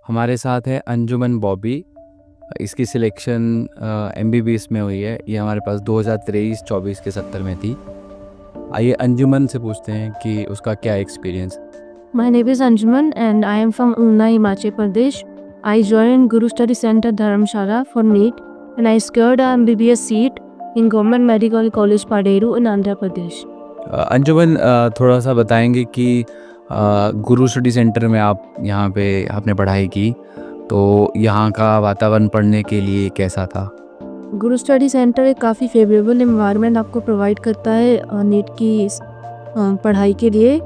हमारे साथ है अंजुमन बॉबी। इसकी सिलेक्शन एमबीबीएस में हुई है। ये हमारे पास 2023-24 के सत्र में थी। आइए अंजुमन से पूछते हैं कि उसका क्या experience. My name is Anjuman and I am from Unna, Himachal Pradesh. I joined Guru Study Center Dharamshala for NEET and I secured a MBBS seat in Government Medical College Paderu in Andhra Pradesh. अंजुमन थोड़ा सा बताएंगे कि गुरु study centre में आप यहाँ पे आपने पढ़ाई की, तो यहाँ का वातावरण पढ़ने के लिए कैसा था? गुरु स्टडी सेंटर एक काफ़ी फेवरेबल इन्वायरमेंट आपको प्रोवाइड करता है नीट की पढ़ाई के लिए।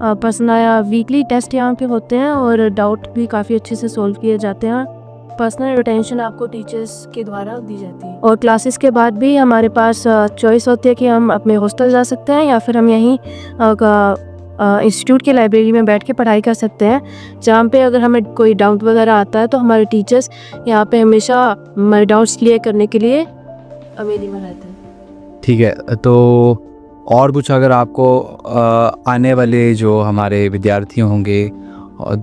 पर्सनल वीकली टेस्ट यहाँ पे होते हैं और डाउट भी काफ़ी अच्छे से सॉल्व किए जाते हैं। पर्सनल अटेंशन आपको टीचर्स के द्वारा दी जाती है और क्लासेस के बाद भी हमारे पास चॉइस होती है कि हम अपने हॉस्टल जा सकते हैं या फिर हम यहीं इंस्टीट्यूट की लाइब्रेरी में बैठ के पढ़ाई कर सकते हैं, जहाँ पे अगर हमें कोई डाउट वगैरह आता है तो हमारे टीचर्स यहाँ पे हमेशा हमारे डाउट्स क्लियर करने के लिए अवेलेबल रहते हैं। ठीक है, तो और कुछ अगर आपको आने वाले जो हमारे विद्यार्थी होंगे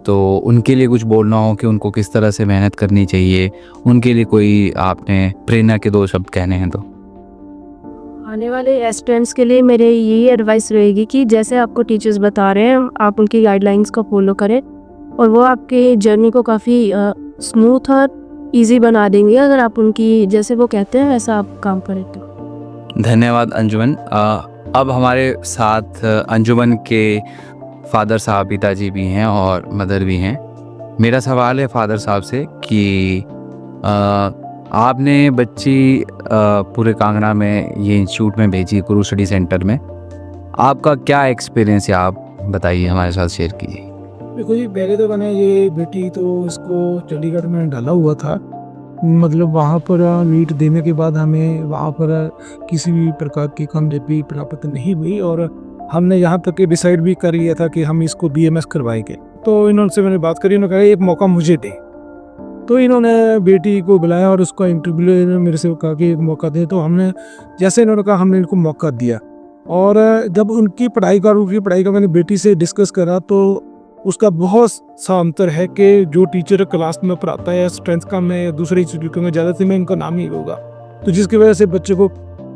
तो उनके लिए कुछ बोलना हो कि उनको किस तरह से मेहनत करनी चाहिए, उनके लिए कोई आपने प्रेरणा के 2 शब्द कहने हैं तो? आने वाले एस्पिरेंट्स के लिए मेरे यही एडवाइस रहेगी कि जैसे आपको टीचर्स बता रहे हैं आप उनकी गाइडलाइंस को फॉलो करें और वो आपके जर्नी को काफ़ी स्मूथ और इजी बना देंगे अगर आप उनकी जैसे वो कहते हैं वैसा आप काम करें तो। धन्यवाद अंजुमन। अब हमारे साथ अंजुमन के फादर साहब, पिताजी भी हैं और मदर भी हैं। मेरा सवाल है फादर साहब से कि आपने बच्ची पूरे कांगड़ा में ये इंस्टीट्यूट में भेजी, गुरु स्टडी सेंटर में। आपका क्या एक्सपीरियंस है, आप बताइए, हमारे साथ शेयर कीजिए। देखो जी, पहले तो मैंने ये बेटी तो इसको चंडीगढ़ में डाला हुआ था। मतलब वहाँ पर नीट देने के बाद हमें वहाँ पर किसी भी प्रकार की कामयाबी प्राप्त नहीं हुई और हमने यहाँ तक डिसाइड भी कर लिया था कि हम इसको बीएमएस करवाएंगे। तो इन्होंने से मैंने बात करी, उन्होंने कहा एक मौका मुझे दे। तो इन्होंने बेटी को बुलाया और उसका इंटरव्यू मेरे से कहा कि एक मौका दे। तो हमने जैसे इन्होंने कहा हमने इनको मौका दिया और जब उनकी पढ़ाई का मैंने बेटी से डिस्कस करा तो उसका बहुत सा अंतर है कि जो टीचर क्लास में पढ़ाता है स्ट्रेंथ का में दूसरे इंस्टीट्यूट में ज़्यादा से में इनका नाम ही होगा, तो जिसकी वजह से बच्चे को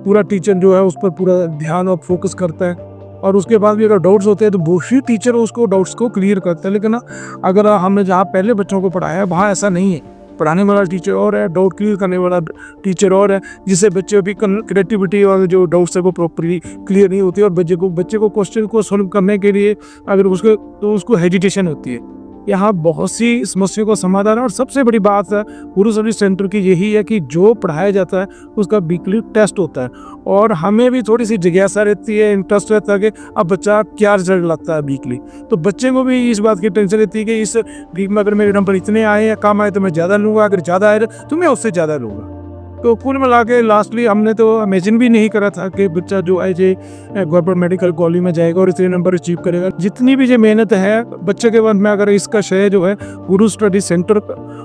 पूरा टीचर जो है उस पर पूरा ध्यान और फोकस करता है और उसके बाद भी अगर डाउट्स होते हैं तो वही टीचर उसको डाउट्स को क्लियर करता है। लेकिन अगर हमने जहाँ पहले बच्चों को पढ़ाया है वहाँ ऐसा नहीं है। पढ़ाने वाला टीचर और है, डाउट क्लियर करने वाला टीचर और है, जिससे बच्चे की क्रिएटिविटी और जो डाउट्स है वो प्रॉपरली क्लियर नहीं होती और बच्चे को क्वेश्चन को सॉल्व करने के लिए अगर उसको हेजिटेशन होती है। यहाँ बहुत सी समस्याओं का समाधान है और सबसे बड़ी बात है गुरु स्टडी सेंटर की यही है कि जो पढ़ाया जाता है उसका वीकली टेस्ट होता है और हमें भी थोड़ी सी जिज्ञासा रहती है, इंटरेस्ट रहता है कि अब बच्चा क्या रिजल्ट लगता है वीकली। तो बच्चे को भी इस बात की टेंशन रहती है कि इस वीक में अगर मेरे नंबर इतने आए या कम आए तो मैं ज़्यादा लूँगा, अगर ज़्यादा आए तो मैं उससे ज़्यादा लूँगा। तो कुल मिला के लास्टली हमने तो इमेजिन भी नहीं करा था कि बच्चा जो है जे गवर्नमेंट मेडिकल कॉलेज में जाएगा और इतने नंबर अचीव करेगा। जितनी भी जो मेहनत है बच्चे के मन में, अगर इसका श्रेय जो है गुरु स्टडी सेंटर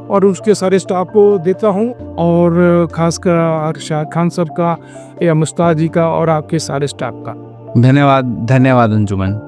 और उसके सारे स्टाफ को देता हूँ और खासकर अरशद खान साहब का या मुस्ताद जी का और आपके सारे स्टाफ का। धन्यवाद अंजुमन।